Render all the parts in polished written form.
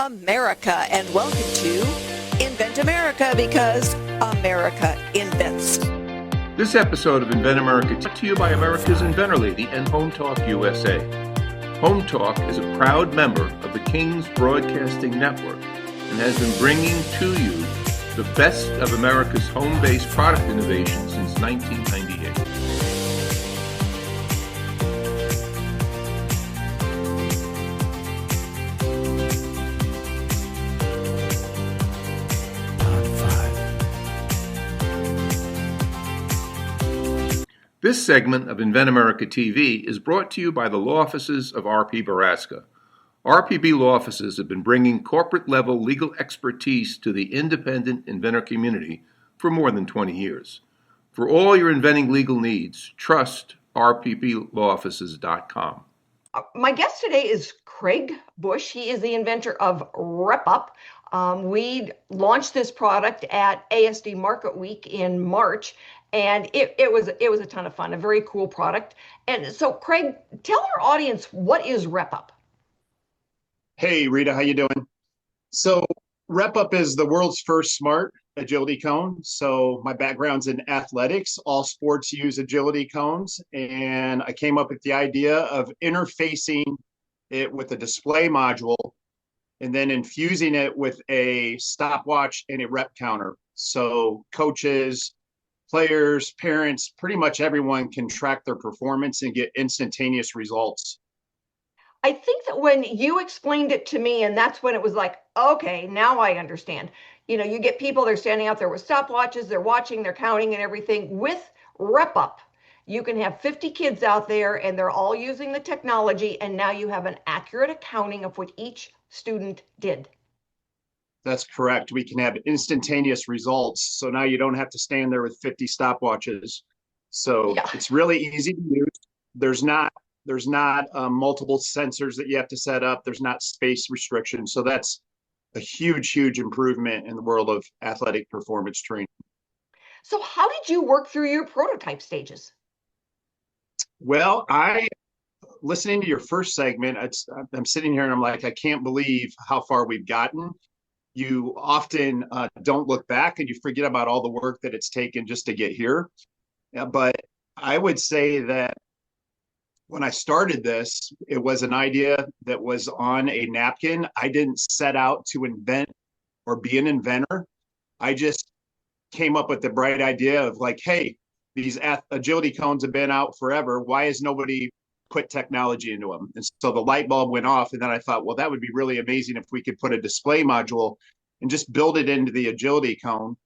America, and welcome to Invent America, because America invents. This episode of Invent America is brought to you by America's Inventor Lady and Home Talk USA. Home Talk is a proud member of the King's Broadcasting Network and has been bringing to you the best of America's home-based product innovation since 1998. This segment of Invent America TV is brought to you by the law offices of R.P. Baraska. RPB law offices have been bringing corporate-level legal expertise to the independent inventor community for more than 20 years. For all your inventing legal needs, trust rpblawoffices.com. My guest today is Craig Bush. He is the inventor of RepUp. We launched this product at ASD Market Week in March, and it was a ton of fun, a very cool product. And so, Craig, tell our audience, what is RepUp? Hey, Rita, how you doing? So RepUp is the world's first smart agility cone. So my background's in athletics. All sports use agility cones. And I came up with the idea of interfacing it with a display module and then infusing it with a stopwatch and a rep counter. So coaches, players, parents, pretty much everyone can track their performance and get instantaneous results. I think that when you explained it to me, and that's when it was like, okay, now I understand. You know, you get people, they're standing out there with stopwatches, they're watching, they're counting and everything. With RepUp, you can have 50 kids out there and they're all using the technology, and now you have an accurate accounting of what each student did. That's correct. We can have instantaneous results. So now you don't have to stand there with 50 stopwatches. So yeah, it's really easy to use. There's not multiple sensors that you have to set up. There's not space restrictions. So that's a huge improvement in the world of athletic performance training. So how did you work through your prototype stages? Well, listening to your first segment, I'm sitting here and I'm like, I can't believe how far we've gotten. You often don't look back and you forget about all the work that it's taken just to get here. But I would say that when I started this, it was an idea that was on a napkin. I didn't set out to invent or be an inventor. I just came up with the bright idea of like, hey, these agility cones have been out forever. Why has nobody put technology into them? And so the light bulb went off. And then I thought, well, that would be really amazing if we could put a display module and just build it into the agility cone.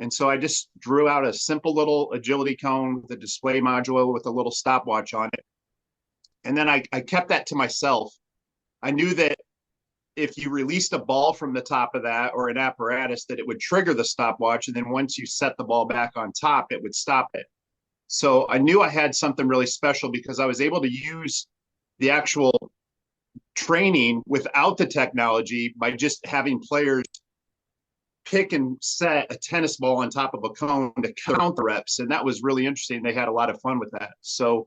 And so I just drew out a simple little agility cone with a display module with a little stopwatch on it. And then I kept that to myself. I knew that if you released a ball from the top of that or an apparatus, that it would trigger the stopwatch. And then once you set the ball back on top, it would stop it. So I knew I had something really special because I was able to use the actual training without the technology by just having players pick and set a tennis ball on top of a cone to count the reps. And that was really interesting. They had a lot of fun with that. So,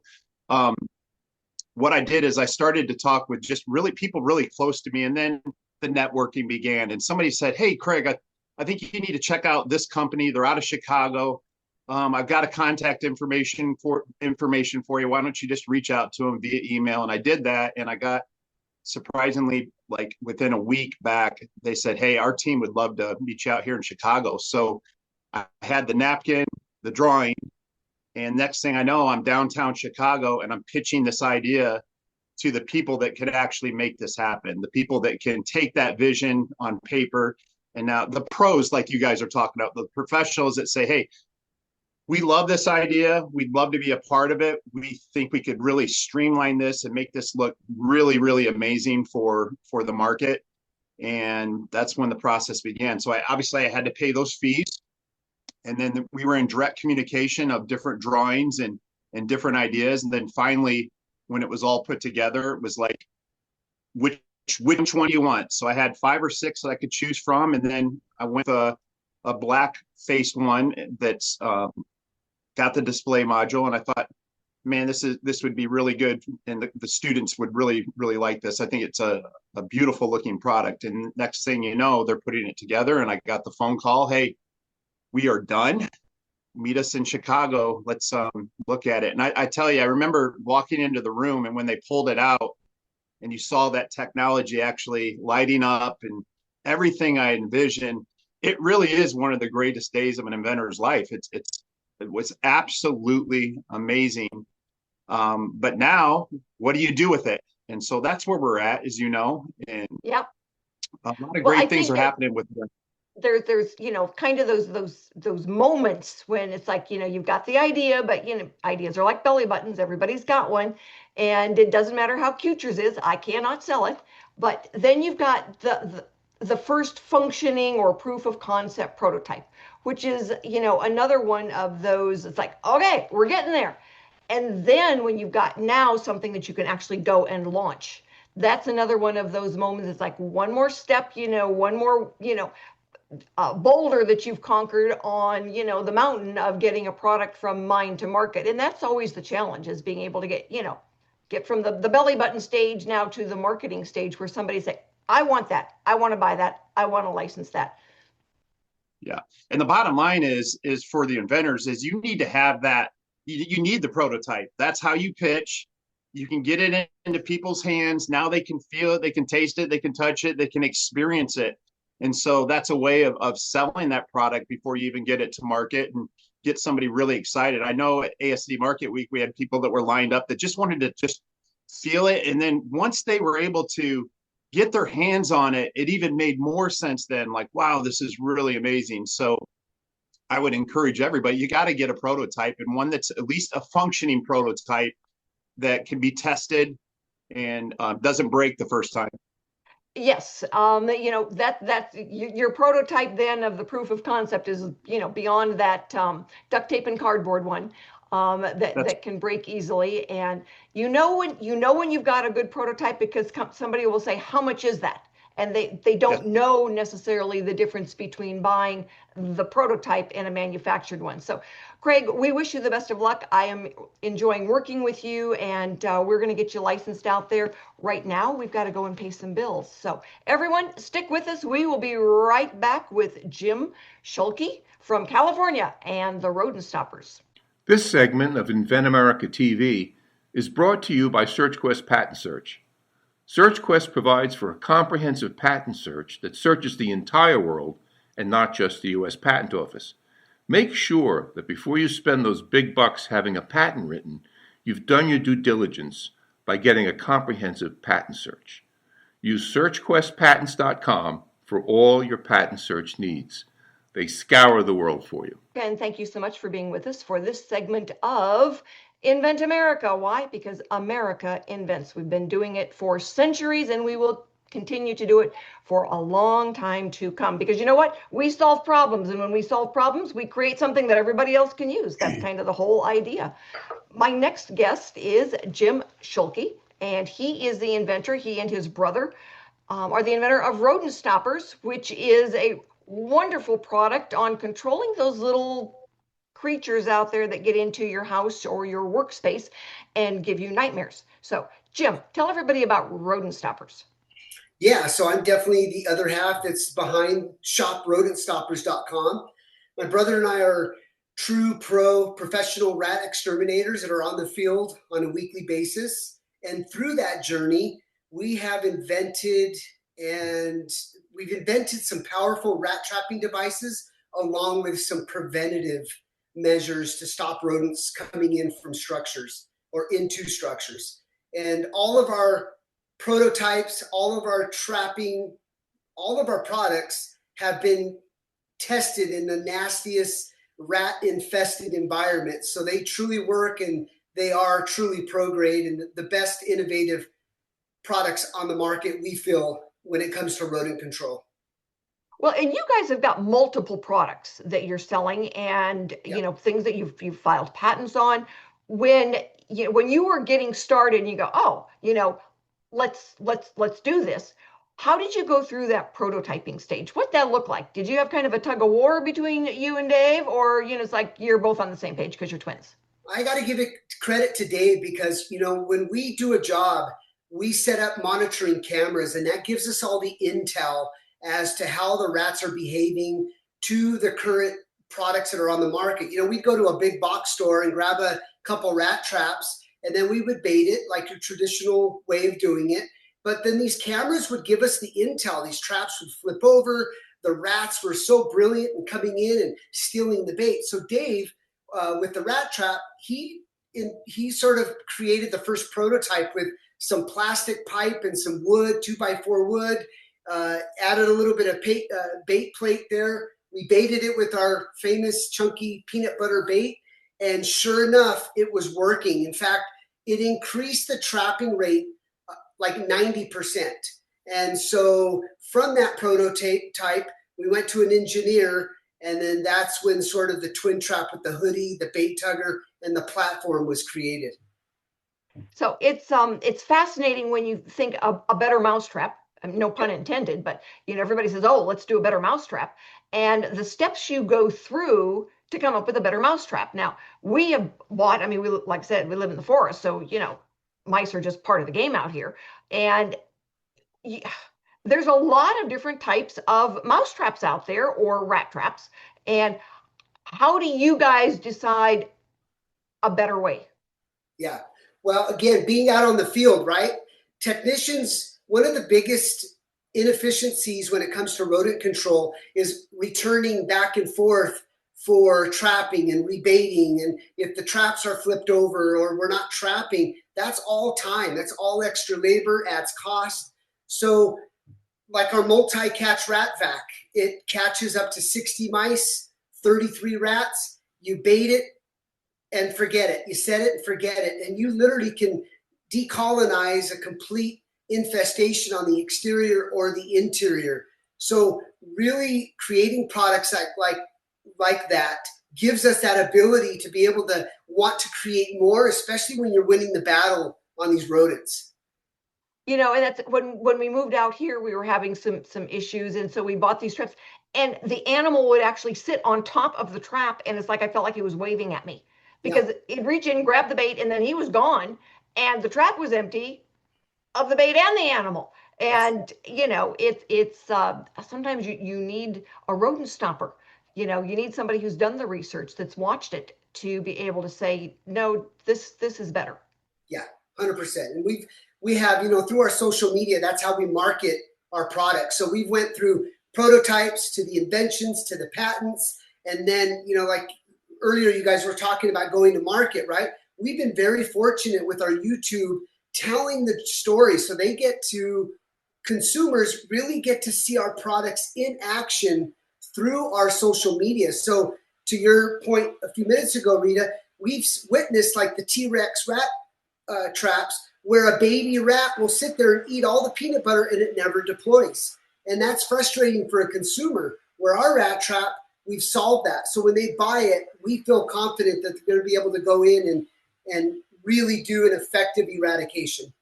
what I did is I started to talk with just people really close to me, and then the networking began. And somebody said, hey, Craig, I think you need to check out this company. They're out of Chicago. I've got a contact information for you. Why don't you just reach out to them via email? And I did that, and I got surprisingly, like within a week back, they said, hey, our team would love to meet you out here in Chicago. So I had the napkin, the drawing, and next thing I know, I'm downtown Chicago and I'm pitching this idea to the people that could actually make this happen, the people that can take that vision on paper. And now the pros, like you guys are talking about, the professionals that say, hey, we love this idea. We'd love to be a part of it. We think we could really streamline this and make this look really amazing for the market. And that's when the process began. So I had to pay those fees. And then we were in direct communication of different drawings and different ideas. And then finally, when it was all put together, it was like, which one do you want? So I had 5 or 6 that I could choose from. And then I went with a black faced one that's got the display module. And I thought, man, this would be really good, and the students would really like this. I think it's a beautiful looking product. And next thing you know, they're putting it together, and I got the phone call, hey, we are done. Meet us in Chicago. Let's look at it. And I tell you, I remember walking into the room, and when they pulled it out and you saw that technology actually lighting up and everything I envisioned, it really is one of the greatest days of an inventor's life. It was absolutely amazing. But now, what do you do with it? And so that's where we're at, as you know. And Yep. a lot of great things are happening with it. There's kind of those moments when it's like, you've got the idea, but ideas are like belly buttons. Everybody's got one, and it doesn't matter how cute yours is, I cannot sell it. But then you've got the first functioning or proof of concept prototype, which is another one of those. It's like, okay, we're getting there. And then when you've got now something that you can actually go and launch, that's another one of those moments. It's like one more step, one more boulder that you've conquered on the mountain of getting a product from mind to market. And that's always the challenge, is being able to get from the belly button stage now to the marketing stage, where somebody say, I want that, I want to buy that, I want to license that. Yeah. And the bottom line is for the inventors is you need to have that. You need the prototype. That's how you pitch. You can get it into people's hands. Now they can feel it, they can taste it, they can touch it, they can experience it. And so that's a way of selling that product before you even get it to market and get somebody really excited. I know at ASD Market Week, we had people that were lined up that just wanted to just feel it. And then once they were able to get their hands on it, it even made more sense then, like, wow, this is really amazing. So I would encourage everybody, you got to get a prototype, and one that's at least a functioning prototype that can be tested and doesn't break the first time. Yes, that your prototype then of the proof of concept is beyond that duct tape and cardboard one that can break easily. And when you've got a good prototype, because somebody will say, how much is that? And they don't know necessarily the difference between buying the prototype and a manufactured one. So, Craig, we wish you the best of luck. I am enjoying working with you, and we're going to get you licensed out there. Right now, we've got to go and pay some bills. So, everyone, stick with us. We will be right back with Jim Schuelke from California and the Rodent Stoppers. This segment of Invent America TV is brought to you by SearchQuest Patent Search. SearchQuest provides for a comprehensive patent search that searches the entire world and not just the U.S. Patent Office. Make sure that before you spend those big bucks having a patent written, you've done your due diligence by getting a comprehensive patent search. Use SearchQuestPatents.com for all your patent search needs. They scour the world for you. And thank you so much for being with us for this segment of Invent America. Why? Because America invents. We've been doing it for centuries, and we will continue to do it for a long time to come. Because you know what? We solve problems, and when we solve problems, we create something that everybody else can use. That's kind of the whole idea. My next guest is Jim Schuelke, and he is the inventor. He and his brother are the inventor of Rodent Stoppers, which is a wonderful product on controlling those little creatures out there that get into your house or your workspace and give you nightmares. So, Jim, tell everybody about Rodent Stoppers. Yeah, so I'm definitely the other half that's behind shoprodentstoppers.com. My brother and I are true pro professional rat exterminators that are on the field on a weekly basis. And through that journey, we have invented some powerful rat trapping devices, along with some preventative measures to stop rodents coming in from structures or into structures. And all of our prototypes, all of our trapping, all of our products have been tested in the nastiest rat infested environments. So they truly work, and they are truly pro grade and the best innovative products on the market, we feel, when it comes to rodent control. Well, and you guys have got multiple products that you're selling, and things that you've filed patents on. When you were getting started, and you go, let's do this. How did you go through that prototyping stage? What that look like? Did you have kind of a tug of war between you and Dave, or it's like you're both on the same page because you're twins? I got to give it credit to Dave because, when we do a job, we set up monitoring cameras, and that gives us all the intel as to how the rats are behaving to the current products that are on the market. We'd go to a big box store and grab a couple rat traps, and then we would bait it like a traditional way of doing it. But then these cameras would give us the intel. These traps would flip over. The rats were so brilliant in coming in and stealing the bait. So Dave, with the rat trap, he sort of created the first prototype with some plastic pipe and some wood, 2x4 wood, added a little bit of bait plate there. We baited it with our famous chunky peanut butter bait, and sure enough, it was working. In fact, it increased the trapping rate like 90%. And so from that prototype, we went to an engineer, and then that's when sort of the twin trap with the hoodie, the bait tugger, and the platform was created. So it's fascinating when you think of a better mousetrap. No pun intended, but everybody says, "Oh, let's do a better mousetrap," and the steps you go through to come up with a better mousetrap. Now, we have bought. I mean, we, like I said, we live in the forest, so mice are just part of the game out here, and there's a lot of different types of mousetraps out there, or rat traps. And how do you guys decide a better way? Yeah. Well, again, being out on the field, right? Technicians, one of the biggest inefficiencies when it comes to rodent control is returning back and forth for trapping and rebaiting. And if the traps are flipped over or we're not trapping, that's all time. That's all extra labor, adds cost. So like our multi-catch rat vac, it catches up to 60 mice, 33 rats. You bait it and forget it. You set it and forget it. And you literally can decolonize a complete infestation on the exterior or the interior. So really creating products like that gives us that ability to be able to want to create more, especially when you're winning the battle on these rodents. And that's when we moved out here, we were having some issues, and so we bought these traps, and the animal would actually sit on top of the trap, and it's like I felt like he was waving at me because he'd reach in, grab the bait, and then he was gone, and the trap was empty of the bait and the animal. And it's sometimes you need a rodent stopper. You need somebody who's done the research, that's watched it, to be able to say, no, this is better. Yeah, 100%. And we have, through our social media, that's how we market our products. So we've went through prototypes to the inventions to the patents. And then, like earlier, you guys were talking about going to market, right? We've been very fortunate with our YouTube telling the story. So consumers really get to see our products in action through our social media. So to your point a few minutes ago, Rita, we've witnessed like the T-Rex rat traps, where a baby rat will sit there and eat all the peanut butter and it never deploys. And that's frustrating for a consumer. Where our rat trap, we've solved that. So when they buy it, we feel confident that they're going to be able to go in and really do an effective eradication.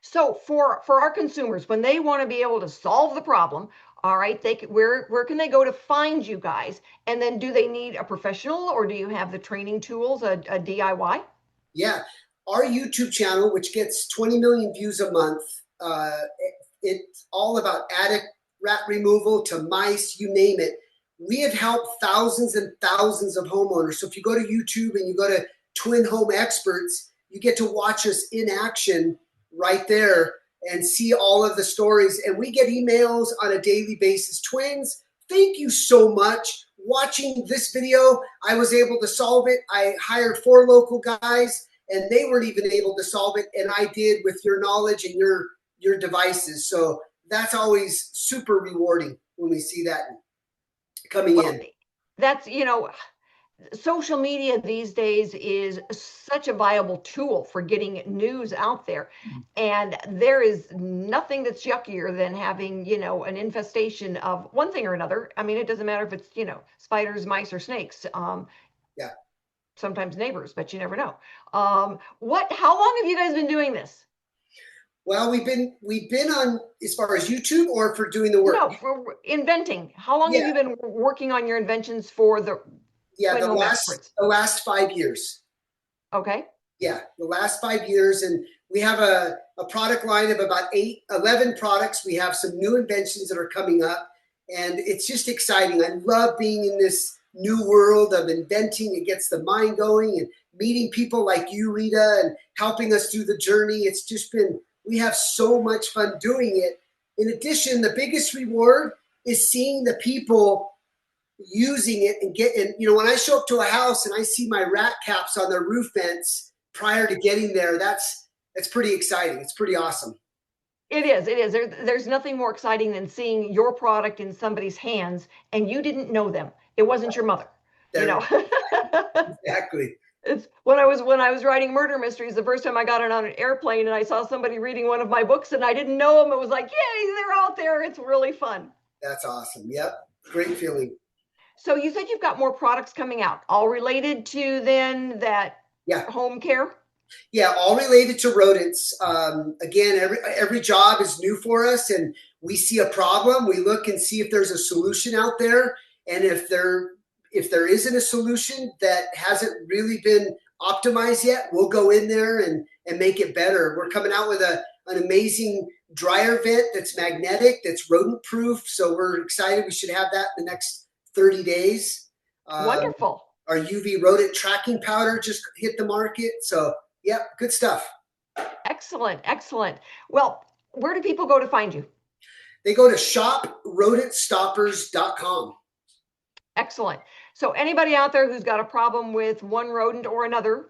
So for our consumers, when they want to be able to solve the problem, all right, where can they go to find you guys? And then do they need a professional, or do you have the training tools, a DIY? Yeah. Our YouTube channel, which gets 20 million views a month, it's all about attic rat removal to mice, you name it. We have helped thousands and thousands of homeowners. So if you go to YouTube and you go to Twin Home Experts, you get to watch us in action right there and see all of the stories. And we get emails on a daily basis. Twins, thank you so much. Watching this video, I was able to solve it. I hired 4 local guys, and they weren't even able to solve it. And I did with your knowledge and your devices. So that's always super rewarding when we see that coming in. That's, social media these days is such a viable tool for getting news out there. And there is nothing that's yuckier than having, an infestation of one thing or another. I mean, it doesn't matter if it's, spiders, mice, or snakes. Sometimes neighbors, but you never know. How long have you guys been doing this? Well, we've been on, as far as YouTube, or for doing the work? No, for inventing. How long have you been working on your inventions for the last 5 years. Okay. Yeah, the last 5 years. And we have a product line of about 11 products. We have some new inventions that are coming up. And it's just exciting. I love being in this new world of inventing. It gets the mind going and meeting people like you, Rita, and helping us through the journey. It's just been, we have so much fun doing it. In addition, the biggest reward is seeing the people using it and getting, when I show up to a house and I see my rat caps on their roof vents prior to getting there, that's pretty exciting. It's pretty awesome. It is. It is. There's nothing more exciting than seeing your product in somebody's hands and you didn't know them. It wasn't your mother. Exactly. It's when I was writing murder mysteries, the first time I got on an airplane and I saw somebody reading one of my books and I didn't know them. It was like, yay, they're out there. It's really fun. That's awesome. Yep. Great feeling. So you said you've got more products coming out, all related to then that home care? Yeah, all related to rodents. Again, every job is new for us, and we see a problem. We look and see if there's a solution out there, and if there isn't a solution that hasn't really been optimized yet, we'll go in there and make it better. We're coming out with an amazing dryer vent that's magnetic, that's rodent proof. So we're excited. We should have that in the next 30 days. Wonderful. Our UV rodent tracking powder just hit the market. So yeah, good stuff. Excellent. Excellent. Well, where do people go to find you? They go to shoprodentstoppers.com. Excellent. So anybody out there who's got a problem with one rodent or another,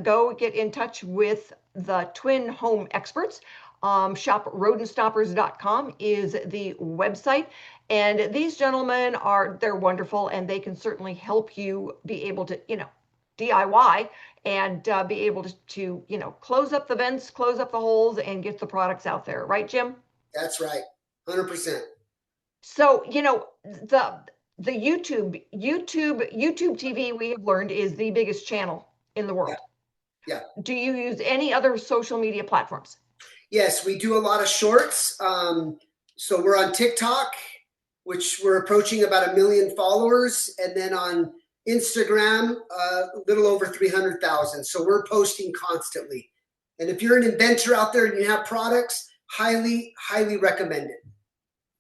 go get in touch with the twin home experts. Shoprodentstoppers.com is the website. And these gentlemen they're wonderful, and they can certainly help you be able to, DIY and be able to, close up the vents, close up the holes, and get the products out there. Right, Jim? That's right. 100%. So, the YouTube TV, we have learned, is the biggest channel in the world. Yeah. Do you use any other social media platforms? Yes, we do a lot of shorts. So we're on TikTok, which we're approaching about 1 million followers. And then on Instagram, a little over 300,000. So we're posting constantly. And if you're an inventor out there and you have products, highly, highly recommend it.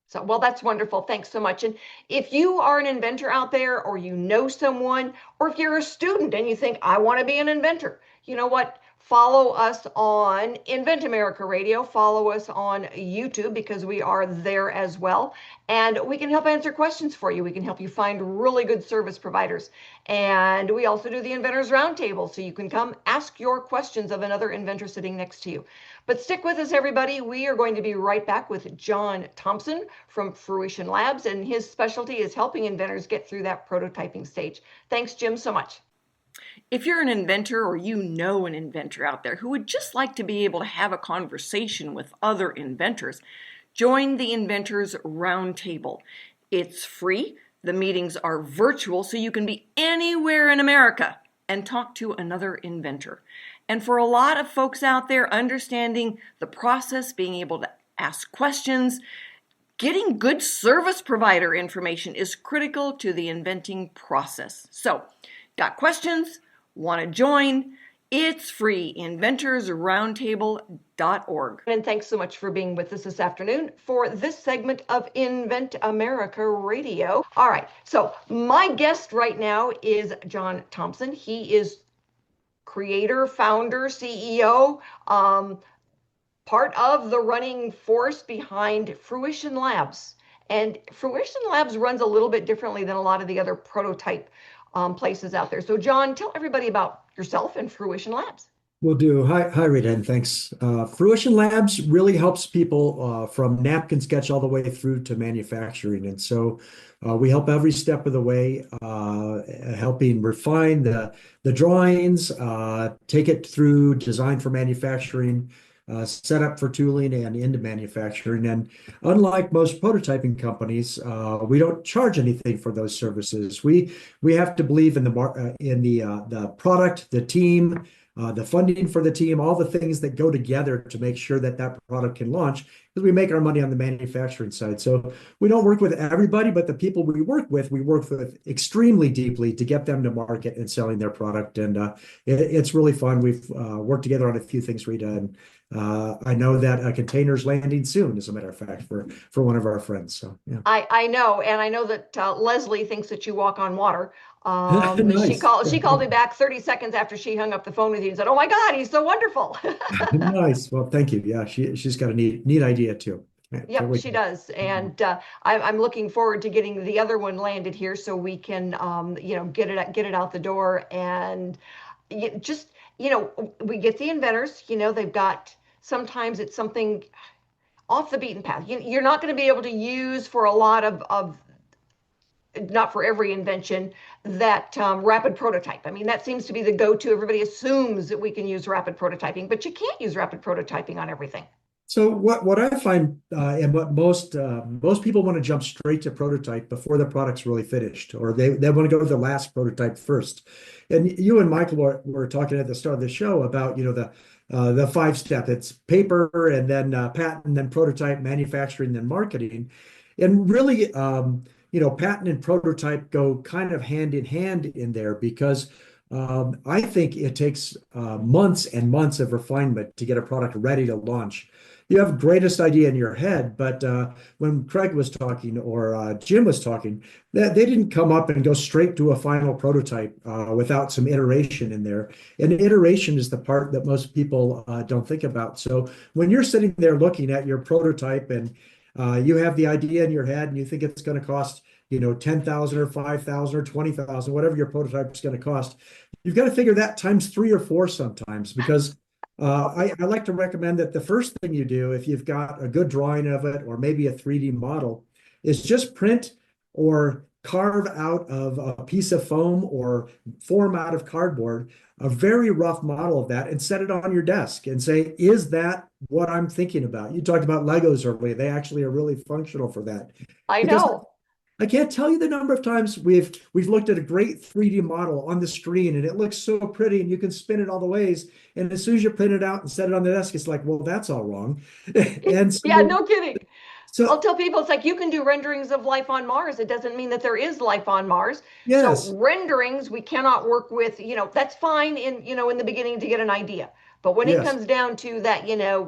So, well, that's wonderful. Thanks so much. And if you are an inventor out there, or you know someone, or if you're a student and you think, I want to be an inventor, you know what? Follow us on Invent America Radio. Follow us on YouTube, because we are there as well. And we can help answer questions for you. We can help you find really good service providers. And we also do the Inventors Roundtable, so you can come ask your questions of another inventor sitting next to you. But stick with us, everybody. We are going to be right back with John Thompson from Fruition Labs, and his specialty is helping inventors get through that prototyping stage. Thanks, Jim, so much. If you're an inventor, or you know an inventor out there who would just like to be able to have a conversation with other inventors, join the Inventors Roundtable. It's free. The meetings are virtual, so you can be anywhere in America and talk to another inventor. And for a lot of folks out there, understanding the process, being able to ask questions, getting good service provider information is critical to the inventing process. So, got questions? Want to join? It's free. inventorsroundtable.org. And thanks so much for being with us this afternoon for this segment of Invent America Radio. All right, so my guest right now is John Thompson. He is creator, founder, CEO, part of the running force behind Fruition Labs. And Fruition Labs runs a little bit differently than a lot of the other prototype places out there. So John, tell everybody about yourself and Fruition Labs. Will do. Hi, Rita, and thanks. Fruition Labs really helps people from napkin sketch all the way through to manufacturing. And so we help every step of the way, helping refine the drawings, take it through design for manufacturing, set up for tooling, and into manufacturing. And unlike most prototyping companies, we don't charge anything for those services. We have to believe in the product, the team, the funding for the team, all the things that go together to make sure that product can launch. because we make our money on the manufacturing side. So we don't work with everybody, but the people we work with extremely deeply to get them to market and selling their product. And it's really fun. We've worked together on a few things, Rita, and I know that a container's landing soon, as a matter of fact, for one of our friends. So yeah. I know, and I know that Leslie thinks that you walk on water. Nice. She called me back 30 seconds after she hung up the phone with you and said, "Oh my God, he's so wonderful." Nice. Well, thank you. Yeah, she's got a neat idea too. Yep, she does, and I'm looking forward to getting the other one landed here so we can get it out the door, and just we get the inventors. They've got, sometimes it's something off the beaten path. You're not going to be able to use for a lot of not for every invention, that rapid prototype. I mean, that seems to be the go-to. Everybody assumes that we can use rapid prototyping, but you can't use rapid prototyping on everything. So what I find, and what most people want to jump straight to prototype before the product's really finished, or they want to go to the last prototype first. And you and Michael were talking at the start of the show about the 5-step. It's paper, and then patent, then prototype, manufacturing, then marketing. And really, patent and prototype go kind of hand in hand in there, because I think it takes months and months of refinement to get a product ready to launch. You have the greatest idea in your head, but when Craig was talking, or Jim was talking, they didn't come up and go straight to a final prototype without some iteration in there. And iteration is the part that most people don't think about. So when you're sitting there looking at your prototype, and you have the idea in your head, and you think it's going to cost $10,000 or $5,000 or $20,000, whatever your prototype is going to cost, you've got to figure that times 3 or 4 sometimes, because I like to recommend that the first thing you do, if you've got a good drawing of it, or maybe a 3D model, is just print or carve out of a piece of foam or form out of cardboard a very rough model of that, and set it on your desk and say, is that what I'm thinking about? You talked about Legos earlier. They actually are really functional for that. I know. I can't tell you the number of times we've looked at a great 3D model on the screen, and it looks so pretty, and you can spin it all the ways. And as soon as you print it out and set it on the desk, it's like, well, that's all wrong. And so, yeah, no kidding. So I'll tell people, it's like, you can do renderings of life on Mars. It doesn't mean that there is life on Mars. yes, So renderings, we cannot work with, that's fine in the beginning to get an idea. But when it yes, comes down to that,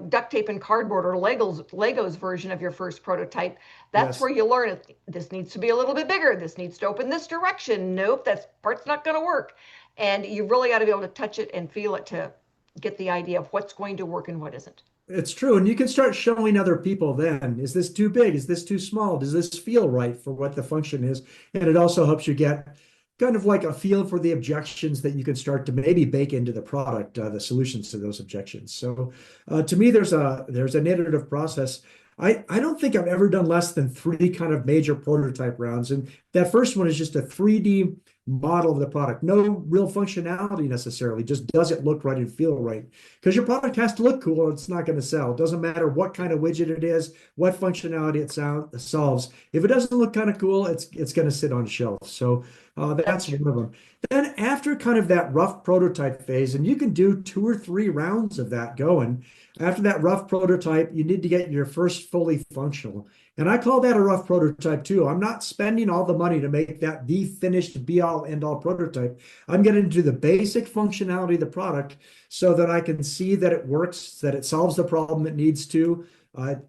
duct tape and cardboard, or Legos version of your first prototype, that's yes. where you learn it. This needs to be a little bit bigger. This needs to open this direction. Nope, that part's not going to work. And you really got to be able to touch it and feel it to get the idea of what's going to work and what isn't. It's true. And you can start showing other people then, is this too big? Is this too small? Does this feel right for what the function is? And it also helps you get kind of like a feel for the objections that you can start to maybe bake into the product, the solutions to those objections. So to me, there's an iterative process. I don't think I've ever done less than 3 kind of major prototype rounds. And that first one is just a 3D model of the product. No real functionality necessarily, just does it look right and feel right? Because your product has to look cool or it's not going to sell. It doesn't matter what kind of widget it is, what functionality it solves. If it doesn't look kind of cool, it's going to sit on shelf. So that's one of them. Then after kind of that rough prototype phase, and you can do 2 or 3 rounds of that going, after that rough prototype, you need to get your first fully functional. And I call that a rough prototype too. I'm not spending all the money to make that the finished be-all end-all prototype. I'm getting to the basic functionality of the product so that I can see that it works, that it solves the problem it needs to.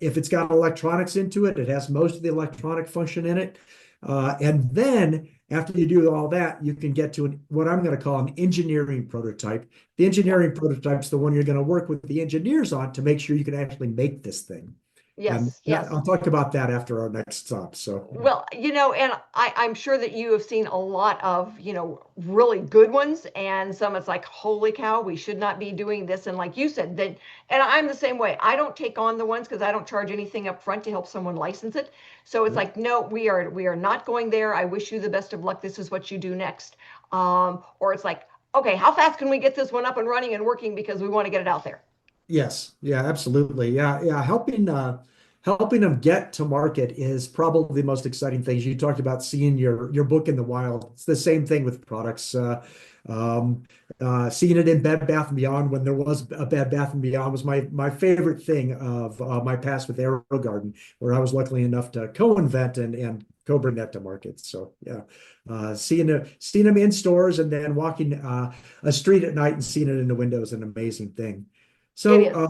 If it's got electronics into it, it has most of the electronic function in it. And then after you do all that, you can get to what I'm going to call an engineering prototype. The engineering prototype is the one you're going to work with the engineers on to make sure you can actually make this thing. Yes, yes. I'll talk about that after our next stop. So, well, and I'm sure that you have seen a lot of, really good ones, and some it's like, holy cow, we should not be doing this. And like you said, and I'm the same way. I don't take on the ones because I don't charge anything up front to help someone license it. So it's like, no, we are not going there. I wish you the best of luck. This is what you do next. Or it's like, okay, how fast can we get this one up and running and working because we want to get it out there? yes, yeah, absolutely. Yeah. Helping them get to market is probably the most exciting things. You talked about seeing your book in the wild. It's the same thing with products. Seeing it in Bed Bath & Beyond when there was a Bed Bath & Beyond was my favorite thing of my past with AeroGarden, where I was lucky enough to co-invent and co-bring that to market. So yeah, seeing them in stores and then walking a street at night and seeing it in the window is an amazing thing. It is. So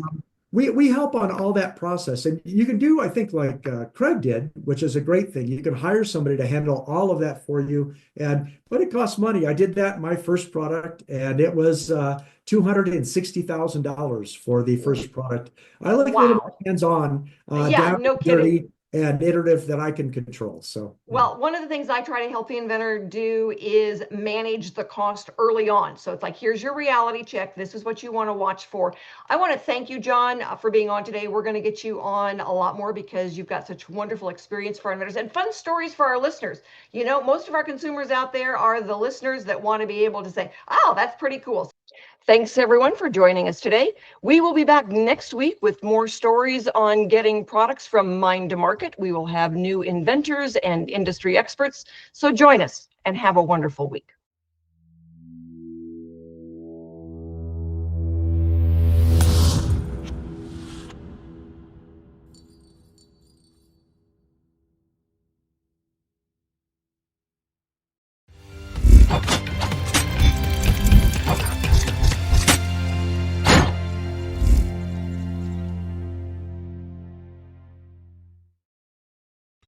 we help on all that process, and you can do, I think, like Craig did, which is a great thing. You can hire somebody to handle all of that for you, but it costs money. I did that in my first product, and it was $260,000 for the first product. I like a little Wow. hands-on, Yeah, down no and kidding. dirty and iterative that I can control. So Well, one of the things I try to help the inventor do is manage the cost early on. So it's like, here's your reality check. This is what you want to watch for. I want to thank you, John, for being on today. We're going to get you on a lot more because you've got such wonderful experience for our inventors and fun stories for our listeners. You know, most of our consumers out there are the listeners that want to be able to say, oh, that's pretty cool. Thanks everyone for joining us today. We will be back next week with more stories on getting products from mind to market. We will have new inventors and industry experts. So join us and have a wonderful week.